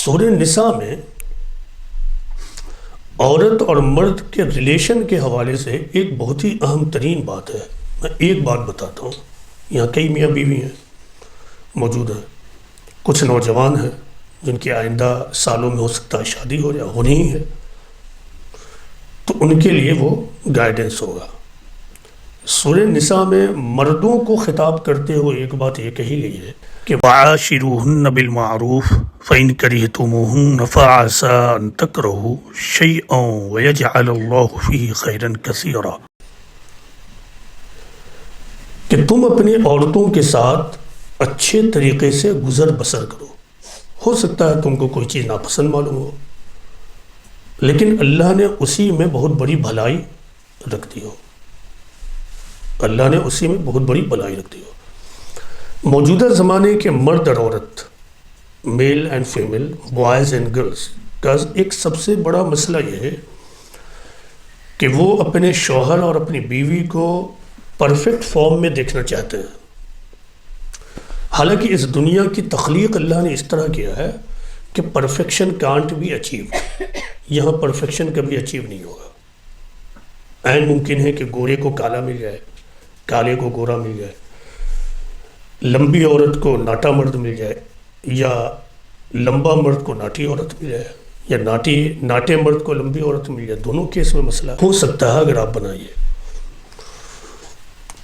سورہ نساء میں عورت اور مرد کے ریلیشن کے حوالے سے ایک بہت ہی اہم ترین بات ہے. میں ایک بات بتاتا ہوں. یہاں کئی میاں بیوی ہیں موجود ہیں، کچھ نوجوان ہیں جن کی آئندہ سالوں میں ہو سکتا ہے شادی ہو جائے، ہونی ہی ہے، تو ان کے لیے وہ گائیڈنس ہوگا. سورہ نساء میں مردوں کو خطاب کرتے ہوئے ایک بات یہ کہی گئی ہے کہ وَعَاشِرُوهُنَّ بِالْمَعْرُوفِ فَإِنْ كَرِهْتُمُوهُنَّ فَعَسَىٰ أَن تَكْرَهُوا شَيْئًا وَيَجْعَلَ اللَّهُ فِيهِ خَيْرًا كَثِيرًا، کہ تم اپنی عورتوں کے ساتھ اچھے طریقے سے گزر بسر کرو. ہو سکتا ہے تم کو کوئی چیز ناپسند معلوم ہو، لیکن اللہ نے اسی میں بہت بڑی بھلائی رکھ دی ہو. اللہ نے اسی میں بہت بڑی بھلائی رکھ دی ہو. موجودہ زمانے کے مرد اور عورت، male and female, boys and girls کا ایک سب سے بڑا مسئلہ یہ ہے کہ وہ اپنے شوہر اور اپنی بیوی کو پرفیکٹ فارم میں دیکھنا چاہتے ہیں. حالانکہ اس دنیا کی تخلیق اللہ نے اس طرح کیا ہے کہ پرفیکشن کانٹ بھی اچیو. یہاں پرفیکشن کبھی اچیو نہیں ہوگا. عین ممکن ہے کہ گورے کو کالا مل جائے، کالے کو گورا مل جائے، لمبی عورت کو ناٹا مرد مل جائے، یا لمبا مرد کو ناٹی عورت مل جائے، یا ناٹے مرد کو لمبی عورت مل جائے. دونوں کیس میں مسئلہ ہو سکتا ہے اگر آپ بنائیے.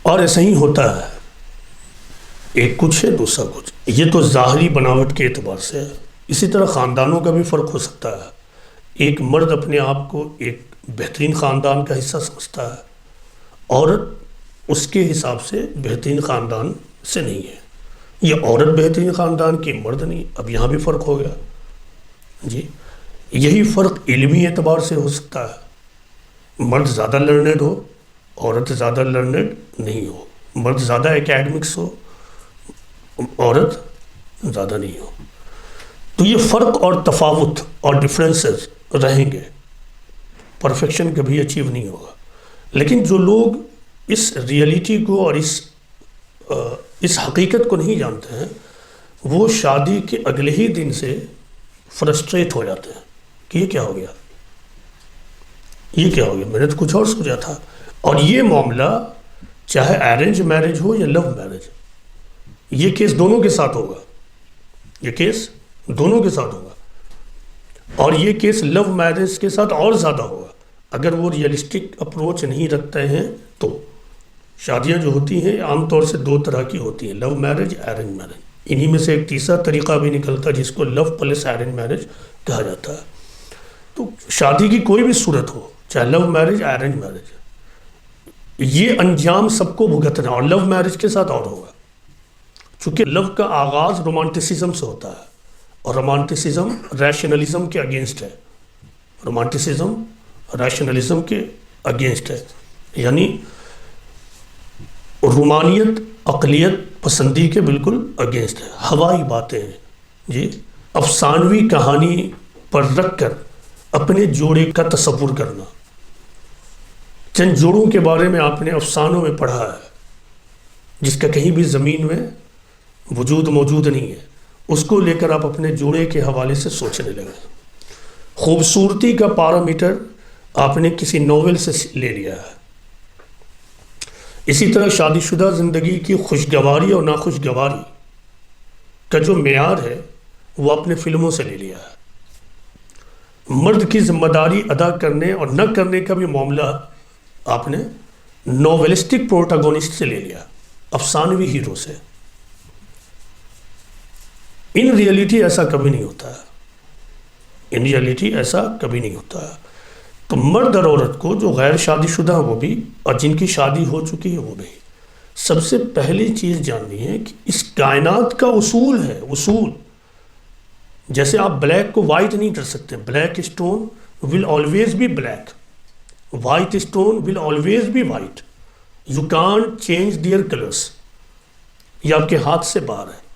اور ایسا ہی ہوتا ہے، ایک کچھ ہے دوسرا کچھ. یہ تو ظاہری بناوٹ کے اعتبار سے ہے. اسی طرح خاندانوں کا بھی فرق ہو سکتا ہے. ایک مرد اپنے آپ کو ایک بہترین خاندان کا حصہ سمجھتا ہے، عورت اس کے حساب سے بہترین خاندان سے نہیں ہے. یہ عورت بہترین خاندان کی، مرد نہیں. اب یہاں بھی فرق ہو گیا جی. یہی فرق علمی اعتبار سے ہو سکتا ہے. مرد زیادہ لرنڈ ہو، عورت زیادہ لرنڈ نہیں ہو. مرد زیادہ اکیڈمکس ہو، عورت زیادہ نہیں ہو. تو یہ فرق اور تفاوت اور ڈفرینسز رہیں گے. پرفیکشن کبھی اچیو نہیں ہوگا. لیکن جو لوگ اس ریئلٹی کو اور اس حقیقت کو نہیں جانتے ہیں، وہ شادی کے اگلے ہی دن سے فرسٹریٹ ہو جاتے ہیں کہ یہ کیا ہو گیا، یہ کیا ہو گیا، میں نے تو کچھ اور سوچا تھا. اور یہ معاملہ چاہے ارینج میرج ہو یا لو میرج، یہ کیس دونوں کے ساتھ ہوگا. یہ کیس دونوں کے ساتھ ہوگا. اور یہ کیس لو میرج کے ساتھ اور زیادہ ہوگا. اگر وہ ریئلسٹک اپروچ نہیں رکھتے ہیں تو شادیاں جو ہوتی ہیں عام طور سے دو طرح کی ہوتی ہیں، لو میرج، ارینج میرج. انہی میں سے ایک تیسرا طریقہ بھی نکلتا ہے جس کو لو پلس ارینج میرج کہا جاتا ہے. تو شادی کی کوئی بھی صورت ہو، چاہے لو میرج، ارینج میرج، یہ انجام سب کو بھگتنا. اور لو میرج کے ساتھ اور ہوگا، چونکہ لو کا آغاز رومانٹسزم سے ہوتا ہے، اور رومانٹسزم ریشنلزم کے اگینسٹ ہے. رومانٹسزم ریشنلزم کے اگینسٹ ہے، یعنی رومانیت عقلیت پسندی کے بالکل اگینسٹ ہے. ہوائی باتیں جی، افسانوی کہانی پر رکھ کر اپنے جوڑے کا تصور کرنا. چند جوڑوں کے بارے میں آپ نے افسانوں میں پڑھا ہے جس کا کہیں بھی زمین میں وجود موجود نہیں ہے، اس کو لے کر آپ اپنے جوڑے کے حوالے سے سوچنے لگے. خوبصورتی کا پیرامیٹر آپ نے کسی ناول سے لے لیا ہے. اسی طرح شادی شدہ زندگی کی خوشگواری اور ناخوشگواری کا جو معیار ہے وہ آپ نے فلموں سے لے لیا ہے. مرد کی ذمہ داری ادا کرنے اور نہ کرنے کا بھی معاملہ آپ نے ناولسٹک پروٹاگونسٹ سے لے لیا، افسانوی ہیرو سے. ان ریئلٹی ایسا کبھی نہیں ہوتا ہے. ان ریئلٹی ایسا کبھی نہیں ہوتا ہے. تو مرد اور عورت کو جو غیر شادی شدہ ہیں وہ بھی، اور جن کی شادی ہو چکی ہے وہ بھی، سب سے پہلی چیز جاننی ہے کہ اس کائنات کا اصول ہے. اصول جیسے آپ بلیک کو وائٹ نہیں کر سکتے. Black stone will always be black, white stone will always be white. You can't change their colours. یہ آپ کے ہاتھ سے باہر ہے.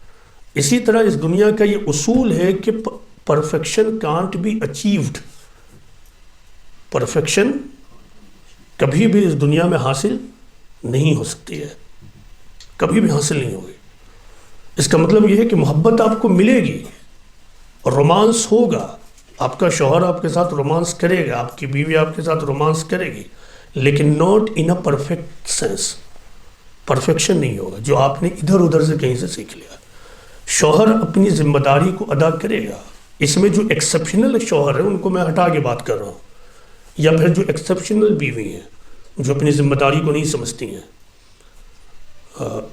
اسی طرح اس دنیا کا یہ اصول ہے کہ perfection can't be achieved. Perfection کبھی بھی اس دنیا میں حاصل نہیں ہو سکتی ہے، کبھی بھی حاصل نہیں ہوگی. اس کا مطلب یہ ہے کہ محبت آپ کو ملے گی، رومانس ہوگا، آپ کا شوہر آپ کے ساتھ رومانس کرے گا، آپ کی بیوی آپ کے ساتھ رومانس کرے گی، لیکن not in a perfect sense, perfection نہیں ہوگا جو آپ نے ادھر ادھر سے کہیں سے سیکھ لیا۔ شوہر اپنی ذمہ داری کو ادا کرے گا، اس میں جو ایکسیپشنل شوہر ہیں ان کو میں ہٹا کے بات کر رہا ہوں، یا پھر جو ایکسیپشنل بیوی ہیں جو اپنی ذمہ داری کو نہیں سمجھتی ہیں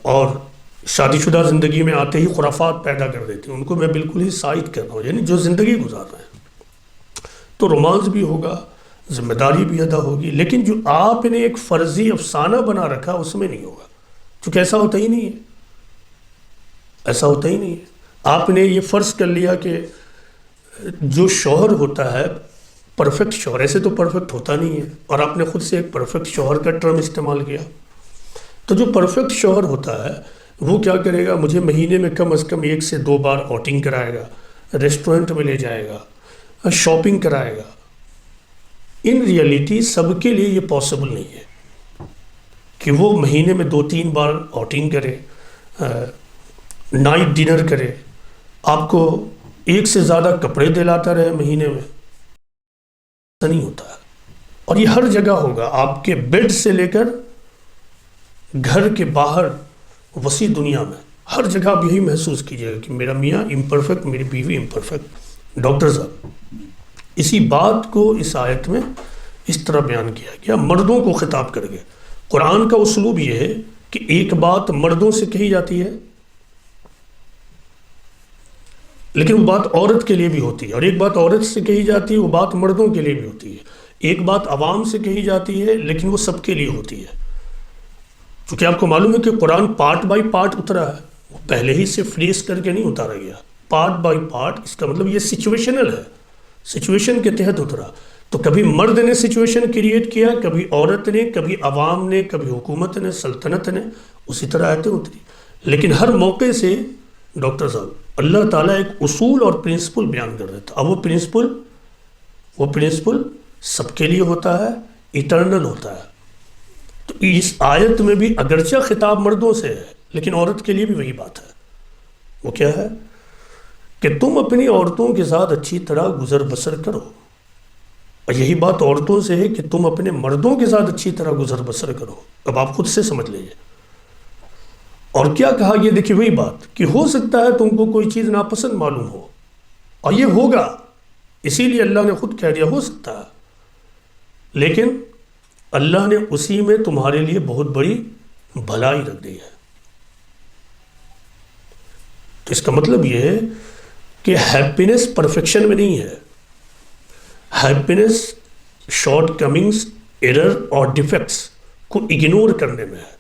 اور شادی شدہ زندگی میں آتے ہی خرافات پیدا کر دیتی ہیں، ان کو میں بالکل ہی سائڈ کر رہا ہوں، یعنی جو زندگی گزار رہے ہیں۔ تو رومانس بھی ہوگا، ذمہ داری بھی ادا ہوگی، لیکن جو آپ نے ایک فرضی افسانہ بنا رکھا اس میں نہیں ہوگا، چونکہ ایسا ہوتا ہی نہیں ہے، ایسا ہوتا ہی نہیں ہے۔ آپ نے یہ فرض کر لیا کہ جو شوہر ہوتا ہے پرفیکٹ شوہر، ایسے تو پرفیکٹ ہوتا نہیں ہے، اور آپ نے خود سے ایک پرفیکٹ شوہر کا ٹرم استعمال کیا۔ تو جو پرفیکٹ شوہر ہوتا ہے وہ کیا کرے گا، مجھے مہینے میں کم از کم 1 سے 2 بار آؤٹنگ کرائے گا، ریسٹورنٹ میں لے جائے گا، شاپنگ کرائے گا۔ ان ریئلٹی سب کے لیے یہ پاسبل نہیں ہے کہ وہ مہینے میں 2-3 بار آؤٹنگ کرے، نائٹ ڈنر کرے، آپ کو 1 سے زیادہ کپڑے دلاتا رہے مہینے میں، ایسا نہیں ہوتا ہے۔ اور یہ ہر جگہ ہوگا، آپ کے بیڈ سے لے کر گھر کے باہر وسیع دنیا میں ہر جگہ آپ یہی محسوس کیجیے گا کہ میرا میاں امپرفیکٹ، میری بیوی امپرفیکٹ۔ ڈاکٹر صاحب، اسی بات کو اس آیت میں اس طرح بیان کیا گیا، مردوں کو خطاب کر کے۔ قرآن کا اسلوب یہ ہے کہ ایک بات مردوں سے کہی جاتی ہے لیکن وہ بات عورت کے لیے بھی ہوتی ہے، اور ایک بات عورت سے کہی جاتی ہے وہ بات مردوں کے لیے بھی ہوتی ہے، ایک بات عوام سے کہی جاتی ہے لیکن وہ سب کے لیے ہوتی ہے۔ چونکہ آپ کو معلوم ہے کہ قرآن پارٹ بائی پارٹ اترا ہے، وہ پہلے ہی سے فریز کر کے نہیں اتارا گیا، پارٹ بائی پارٹ۔ اس کا مطلب یہ سچویشنل ہے، سچویشن کے تحت اترا۔ تو کبھی مرد نے سچویشن کریٹ کیا، کبھی عورت نے، کبھی عوام نے، کبھی حکومت نے، سلطنت نے، اسی طرح آیتیں اتری۔ لیکن ہر موقع سے ڈاکٹر صاحب اللہ تعالیٰ ایک اصول اور پرنسپل بیان کر رہا تھا، اب وہ پرنسپل سب کے لیے ہوتا ہے، ایٹرنل ہوتا ہے۔ تو اس آیت میں بھی اگرچہ خطاب مردوں سے ہے لیکن عورت کے لیے بھی وہی بات ہے۔ وہ کیا ہے کہ تم اپنی عورتوں کے ساتھ اچھی طرح گزر بسر کرو، اور یہی بات عورتوں سے ہے کہ تم اپنے مردوں کے ساتھ اچھی طرح گزر بسر کرو۔ اب آپ خود سے سمجھ لیجیے۔ اور کیا کہا، یہ دیکھیے وہی بات کہ ہو سکتا ہے تم کو کوئی چیز ناپسند معلوم ہو، اور یہ ہوگا، اسی لیے اللہ نے خود کہہ دیا ہو سکتا ہے، لیکن اللہ نے اسی میں تمہارے لیے بہت بڑی بھلائی رکھ دی ہے۔ تو اس کا مطلب یہ ہے کہ ہیپینس پرفیکشن میں نہیں ہے، ہیپینس شارٹ کمنگز، ایرر اور ڈیفیکٹس کو اگنور کرنے میں ہے۔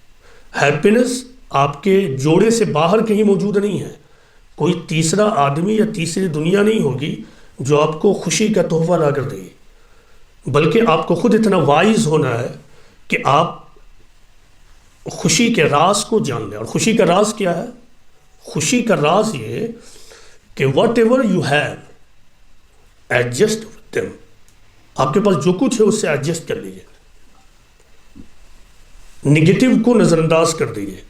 ہیپینس آپ کے جوڑے سے باہر کہیں موجود نہیں ہے، کوئی تیسرا آدمی یا تیسری دنیا نہیں ہوگی جو آپ کو خوشی کا تحفہ لا کر دے گی، بلکہ آپ کو خود اتنا وائز ہونا ہے کہ آپ خوشی کے راز کو جان لیں۔ اور خوشی کا راز کیا ہے؟ خوشی کا راز یہ کہ what ever you have adjust with them, آپ کے پاس جو کچھ ہے اس سے ایڈجسٹ کر لیجیے، نگیٹو کو نظر انداز کر دیجیے،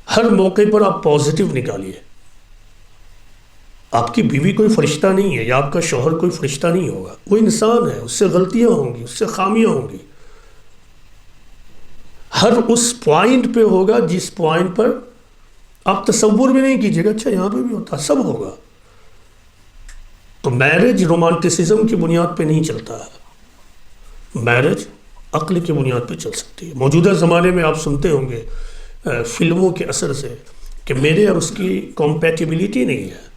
ہر موقع پر آپ پازیٹیو نکالیے۔ آپ کی بیوی کوئی فرشتہ نہیں ہے، یا آپ کا شوہر کوئی فرشتہ نہیں ہوگا، وہ انسان ہے، اس سے غلطیاں ہوں گی، اس سے خامیاں ہوں گی، ہر اس پوائنٹ پہ ہوگا جس پوائنٹ پر آپ تصور بھی نہیں کیجیے گا اچھا یہاں پہ بھی ہوتا، سب ہوگا۔ تو میرج رومانٹسزم کی بنیاد پہ نہیں چلتا ہے، میرج عقل کی بنیاد پہ چل سکتی ہے۔ موجودہ زمانے میں آپ سنتے ہوں گے فلموں کے اثر سے کہ میرے اور اس کی کمپیٹیبلٹی نہیں ہے،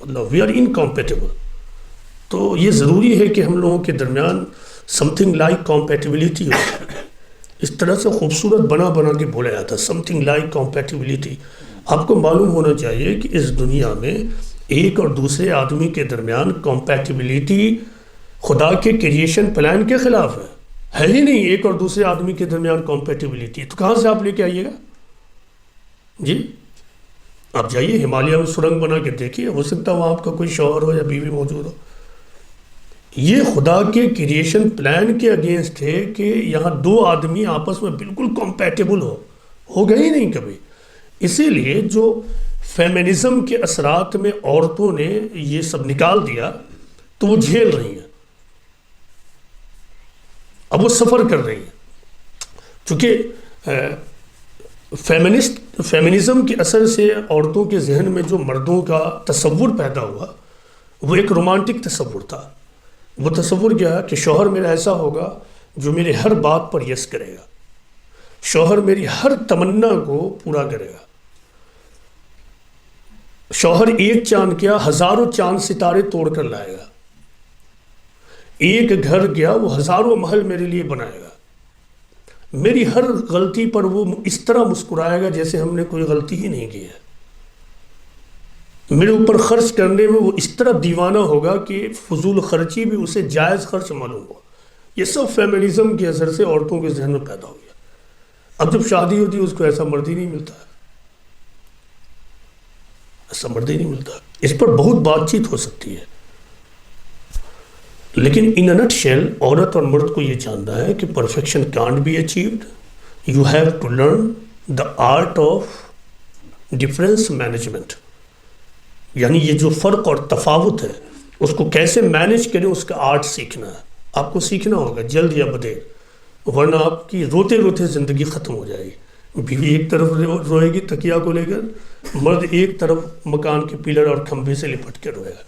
مطلب وی آر انکمپیٹیبل۔ تو یہ ضروری ہے کہ ہم لوگوں کے درمیان سم تھنگ لائک کمپیٹیبلٹی ہو، اس طرح سے خوبصورت بنا کے بولا جاتا ہے سم تھنگ لائک کمپیٹیبلٹی۔ آپ کو معلوم ہونا چاہیے کہ اس دنیا میں ایک اور دوسرے آدمی کے درمیان کمپیٹیبلٹی خدا کے کریشن پلان کے خلاف ہے ہی نہیں، ایک اور دوسرے آدمی کے درمیان کمپیٹیبلٹی۔ تو کہاں سے آپ لے کے آئیے گا؟ جی آپ جائیے ہمالیہ میں سرنگ بنا کے دیکھیے، ہو سکتا ہے وہاں آپ کا کوئی شوہر ہو یا بیوی موجود ہو۔ یہ خدا کے کریشن پلان کے اگینسٹ ہے کہ یہاں دو آدمی آپس میں بالکل کمپیٹیبل ہوگا ہی نہیں کبھی۔ اسی لیے جو فیمنزم کے اثرات میں عورتوں نے یہ سب نکال دیا تو وہ جھیل رہی ہیں، اب وہ سفر کر رہی ہیں، چونکہ فیمنزم کے اثر سے عورتوں کے ذہن میں جو مردوں کا تصور پیدا ہوا وہ ایک رومانٹک تصور تھا۔ وہ تصور کیا کہ شوہر میرا ایسا ہوگا جو میرے ہر بات پر یس کرے گا، شوہر میری ہر تمنا کو پورا کرے گا، شوہر ایک چاند کیا ہزاروں چاند ستارے توڑ کر لائے گا، ایک گھر گیا وہ ہزاروں محل میرے لیے بنائے گا، میری ہر غلطی پر وہ اس طرح مسکرائے گا جیسے ہم نے کوئی غلطی ہی نہیں کی ہے، میرے اوپر خرچ کرنے میں وہ اس طرح دیوانہ ہوگا کہ فضول خرچی بھی اسے جائز خرچ معلوم ہو۔ یہ سب فیمنزم کے اثر سے عورتوں کے ذہن میں پیدا ہو گیا۔ اب جب شادی ہوتی ہے اس کو ایسا مرد ہی نہیں ملتا، ایسا مرد ہی نہیں ملتا۔ اس پر بہت بات چیت ہو سکتی ہے، لیکن ان نٹ شیل عورت اور مرد کو یہ جاننا ہے کہ perfection can't be achieved, you have to learn the art of difference management, یعنی یہ جو فرق اور تفاوت ہے اس کو کیسے مینج کریں اس کا آرٹ سیکھنا ہے، آپ کو سیکھنا ہوگا جلد یا بدیر، ورنہ آپ کی روتے روتے زندگی ختم ہو جائے گی۔ بیوی ایک طرف روئے گی تکیہ کو لے کر، مرد ایک طرف مکان کے پلر اور کھمبے سے لپٹ کے روئے گا،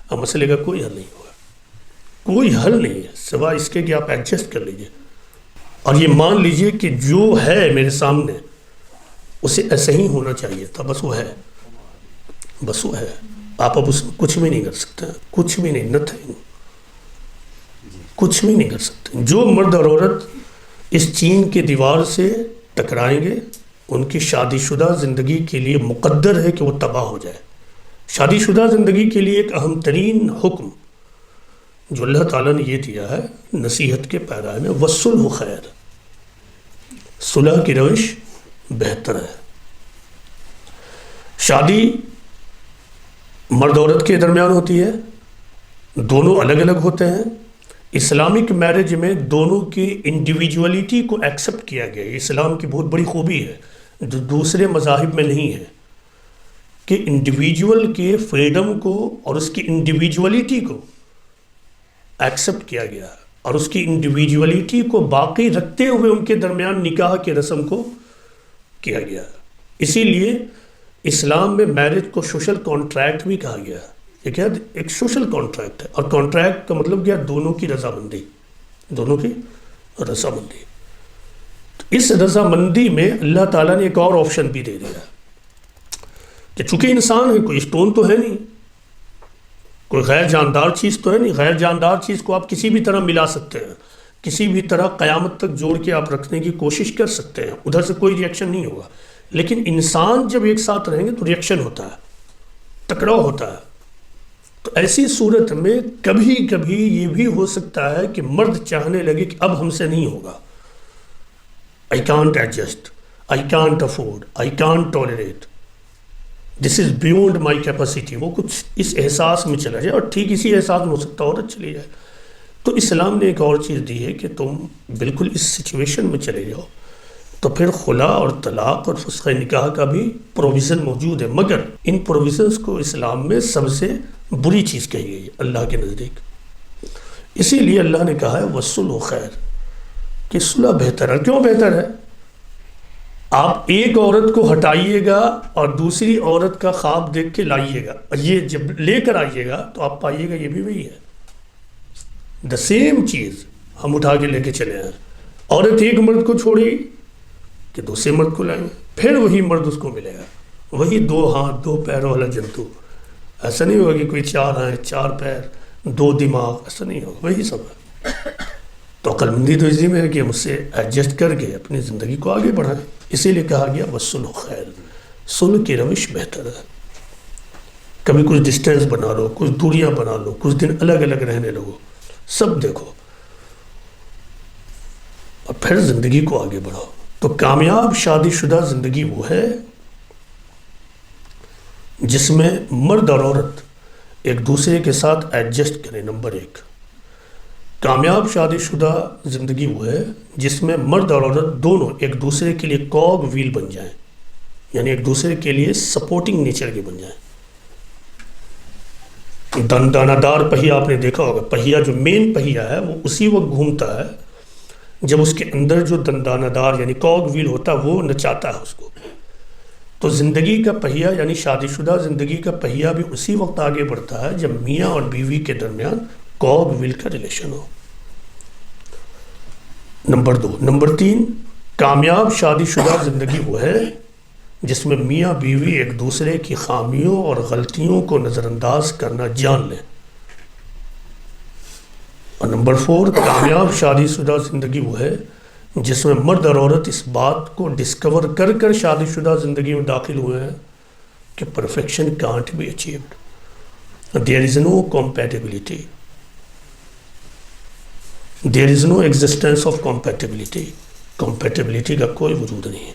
اب مسئلے کا کوئی حل نہیں ہوگا، کوئی حل نہیں ہے سوائے اس کے کہ آپ ایڈجسٹ کر لیجئے اور یہ مان لیجئے کہ جو ہے میرے سامنے اسے ایسا ہی ہونا چاہیے تھا، بس وہ ہے، بس وہ ہے، آپ اب اس میں کچھ بھی نہیں کر سکتے، کچھ بھی نہیں، نتھنگ، کچھ بھی نہیں کر سکتے۔ جو مرد اور عورت اس چین کے دیوار سے ٹکرائیں گے ان کی شادی شدہ زندگی کے لیے مقدر ہے کہ وہ تباہ ہو جائے۔ شادی شدہ زندگی کے لیے ایک اہم ترین حکم جو اللہ تعالیٰ نے یہ دیا ہے نصیحت کے پیرائے میں، والصلح خیر، صلح کی روش بہتر ہے۔ شادی مرد عورت کے درمیان ہوتی ہے، دونوں الگ الگ ہوتے ہیں۔ اسلامک میرج میں دونوں کی انڈیویجولیٹی کو ایکسپٹ کیا گیا ہے، اسلام کی بہت بڑی خوبی ہے جو دوسرے مذاہب میں نہیں ہے، کہ انڈیویجول کے فریڈم کو اور اس کی انڈیویجولیٹی کو ایکسپٹ کیا گیا اور اس کی انڈیویجولیٹی کو باقی رکھتے ہوئے ان کے درمیان نکاح کے رسم کو کیا گیا۔ اسی لیے اسلام میں میرج کو سوشل کانٹریکٹ بھی کہا گیا ہے۔ یہ کیا ایک سوشل کانٹریکٹ ہے، اور کانٹریکٹ کا مطلب کیا، دونوں کی رضامندی، دونوں کی رضامندی۔ اس رضامندی میں اللہ تعالیٰ نے ایک اور آپشن بھی دے دیا کہ چونکہ انسان ہے، کوئی اسٹون تو ہے نہیں، کوئی غیر جاندار چیز تو ہے نہیں، غیر جاندار چیز کو آپ کسی بھی طرح ملا سکتے ہیں، کسی بھی طرح قیامت تک جوڑ کے آپ رکھنے کی کوشش کر سکتے ہیں، ادھر سے کوئی ریئیکشن نہیں ہوگا۔ لیکن انسان جب ایک ساتھ رہیں گے تو ریئیکشن ہوتا ہے، ٹکراؤ ہوتا ہے۔ تو ایسی صورت میں کبھی کبھی یہ بھی ہو سکتا ہے کہ مرد چاہنے لگے کہ اب ہم سے نہیں ہوگا، I can't adjust, I can't afford, I can't tolerate, this is beyond my capacity، وہ کچھ اس احساس میں چلا جائے، اور ٹھیک اسی احساس میں ہو سکتا عورت چلی جائے۔ تو اسلام نے ایک اور چیز دی ہے کہ تم بالکل اس سچویشن میں چلے جاؤ، تو پھر خلا اور طلاق اور فسخ نکاح کا بھی پروویژن موجود ہے، مگر ان پروویژنس کو اسلام میں سب سے بری چیز کہی گئی اللہ کے نزدیک۔ اسی لیے اللہ نے کہا ہے والصلح خیر، کہ صلح بہتر ہے۔ کیوں بہتر ہے؟ آپ ایک عورت کو ہٹائیے گا اور دوسری عورت کا خواب دیکھ کے لائیے گا، یہ جب لے کر آئیے گا تو آپ پائیے گا یہ بھی وہی ہے، دا سیم چیز ہم اٹھا کے لے کے چلے ہیں۔ عورت ایک مرد کو چھوڑے گی کہ دوسرے مرد کو لائیں گے، پھر وہی مرد اس کو ملے گا، وہی دو ہاتھ دو پیروں والا جنتو۔ ایسا نہیں ہوگا کہ کوئی چار ہیں چار پیر دو دماغ، ایسا نہیں ہوگا، وہی سب ہے۔ تو عقل مندی تو اسی میں ہے کہ ہم اس سے ایڈجسٹ کر کے اپنی زندگی کو آگے بڑھائیں۔ اسی لیے کہا گیا والصلح خیر، صلح کی روش بہتر ہے۔ کبھی کچھ ڈسٹینس بنا لو، کچھ دوریاں بنا لو، کچھ دن الگ الگ رہنے لگو، سب دیکھو اور پھر زندگی کو آگے بڑھاؤ۔ تو کامیاب شادی شدہ زندگی وہ ہے جس میں مرد اور عورت ایک دوسرے کے ساتھ ایڈجسٹ کریں۔ نمبر ایک، کامیاب شادی شدہ زندگی وہ ہے جس میں مرد اور عورت دونوں ایک دوسرے کے لیے کوگ ویل بن جائیں، یعنی ایک دوسرے کے لیے سپورٹنگ نیچر کے بن جائیں. دانہ دار پہیا آپ نے دیکھا ہوگا، پہیا جو مین پہیا ہے وہ اسی وقت گھومتا ہے جب اس کے اندر جو دندانہ دار یعنی کاگ ویل ہوتا ہے وہ نچاتا ہے اس کو. تو زندگی کا پہیا یعنی شادی شدہ زندگی کا پہیا بھی اسی وقت آگے بڑھتا ہے جب میاں اور بیوی کے درمیان کاگ ویل کا ریلیشن ہو. نمبر 2. نمبر 3، کامیاب شادی شدہ زندگی وہ ہے جس میں میاں بیوی ایک دوسرے کی خامیوں اور غلطیوں کو نظر انداز کرنا جان لیں. اور نمبر 4، کامیاب شادی شدہ زندگی وہ ہے جس میں مرد اور عورت اس بات کو ڈسکور کر کر شادی شدہ زندگی میں داخل ہوئے ہیں کہ perfection can't be achieved. There is no compatibility, there is no existence of compatibility. Compatibility کا کوئی وجود نہیں ہے.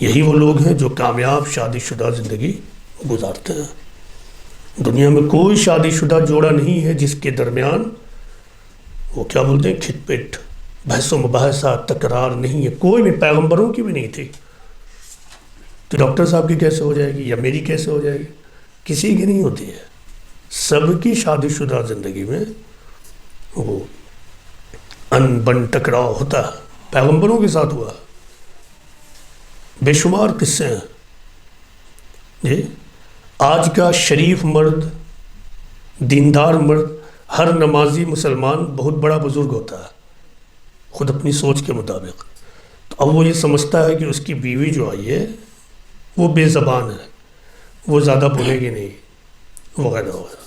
یہی وہ لوگ ہیں جو کامیاب شادی شدہ زندگی گزارتے ہیں. دنیا میں کوئی شادی شدہ جوڑا نہیں ہے جس کے درمیان وہ کیا بولتے ہیں کھٹ پٹ، بحث و مباحثہ، تکرار نہیں ہے. کوئی بھی، پیغمبروں کی بھی نہیں تھی. تو ڈاکٹر صاحب کی کیسے ہو جائے گی یا میری کیسے ہو جائے گی؟ کسی کی نہیں ہوتی ہے. سب کی شادی شدہ زندگی میں وہ ان بن ٹکراؤ ہوتا ہے. پیغمبروں کے ساتھ ہوا، بے شمار قصے ہیں. جی آج کا شریف مرد، دیندار مرد، ہر نمازی مسلمان بہت بڑا بزرگ ہوتا ہے خود اپنی سوچ کے مطابق. تو اب وہ یہ سمجھتا ہے کہ اس کی بیوی جو آئی ہے وہ بے زبان ہے، وہ زیادہ بولے گی نہیں وغیرہ وغیرہ.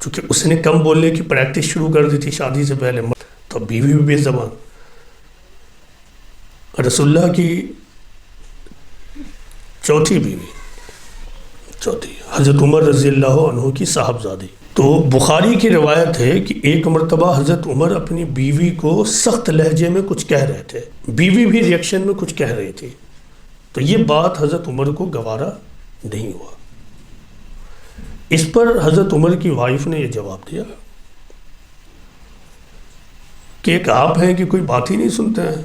چونکہ اس نے کم بولنے کی پریکٹس شروع کر دی تھی شادی سے پہلے، تو بیوی بھی بے زبان. رسول اللہ کی چوتھی بیوی، چوتھی حضرت عمر رضی اللہ عنہ کی صاحبزادی. تو بخاری کی روایت ہے کہ ایک مرتبہ حضرت عمر اپنی بیوی کو سخت لہجے میں کچھ کہہ رہے تھے، بیوی بھی ریئیکشن میں کچھ کہہ رہی تھی. تو یہ بات حضرت عمر کو گوارا نہیں ہوا. اس پر حضرت عمر کی وائف نے یہ جواب دیا کہ ایک آپ ہیں کہ کوئی بات ہی نہیں سنتے ہیں،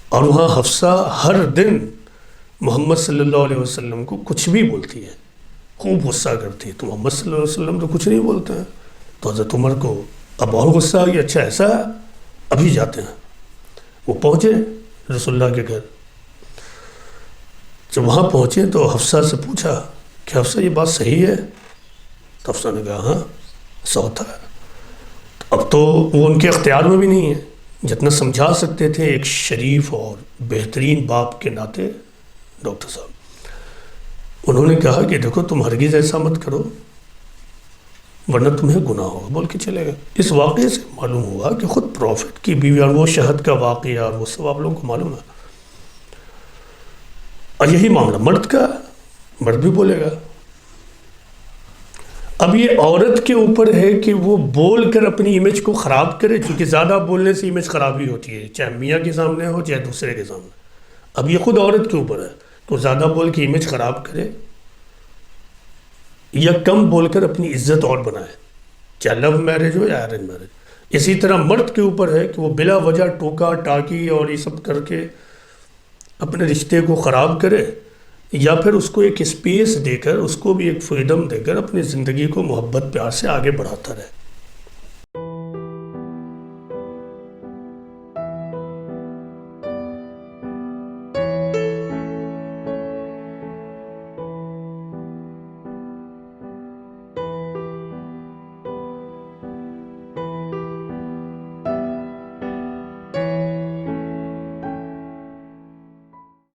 اور وہاں حفصہ ہر دن محمد صلی اللہ علیہ وسلم کو کچھ بھی بولتی ہے، خوب غصہ کرتی ہے. تو محمد صلی اللہ علیہ وسلم تو کچھ نہیں بولتے ہیں. تو حضرت عمر کو اب اور غصہ آ گیا. اچھا ایسا ہے، ابھی جاتے ہیں. وہ پہنچے رسول اللہ کے گھر. جب وہاں پہنچے تو حفصہ سے پوچھا کہ حفصہ یہ بات صحیح ہے؟ تو حفصہ نے کہا ہاں ایسا ہوتا ہے. اب تو وہ ان کے اختیار میں بھی نہیں ہے. جتنا سمجھا سکتے تھے ایک شریف اور بہترین باپ کے ناطے ڈاکٹر صاحب، انہوں نے کہا کہ دیکھو تم ہرگز ایسا مت کرو ورنہ تمہیں گناہ ہوگا، بول کے چلے گئے. اس واقعے سے معلوم ہوا کہ خود پروفٹ کی بیوی، اور وہ شہد کا واقعہ اور وہ سب آپ لوگوں کو معلوم ہے. اور یہی معاملہ مرد کا، مرد بھی بولے گا. اب یہ عورت کے اوپر ہے کہ وہ بول کر اپنی امیج کو خراب کرے، چونکہ زیادہ بولنے سے امیج خرابی ہوتی ہے، چاہے میاں کے سامنے ہو چاہے دوسرے کے سامنے. اب یہ خود عورت کے اوپر ہے تو زیادہ بول کے امیج خراب کرے یا کم بول کر اپنی عزت اور بنائے، چاہے لو میرج ہو یا ارینج میرج. اسی طرح مرد کے اوپر ہے کہ وہ بلا وجہ ٹوکا ٹاکی اور یہ سب کر کے اپنے رشتے کو خراب کرے، یا پھر اس کو ایک اسپیس دے کر، اس کو بھی ایک فریڈم دے کر اپنی زندگی کو محبت پیار سے آگے بڑھاتا رہے.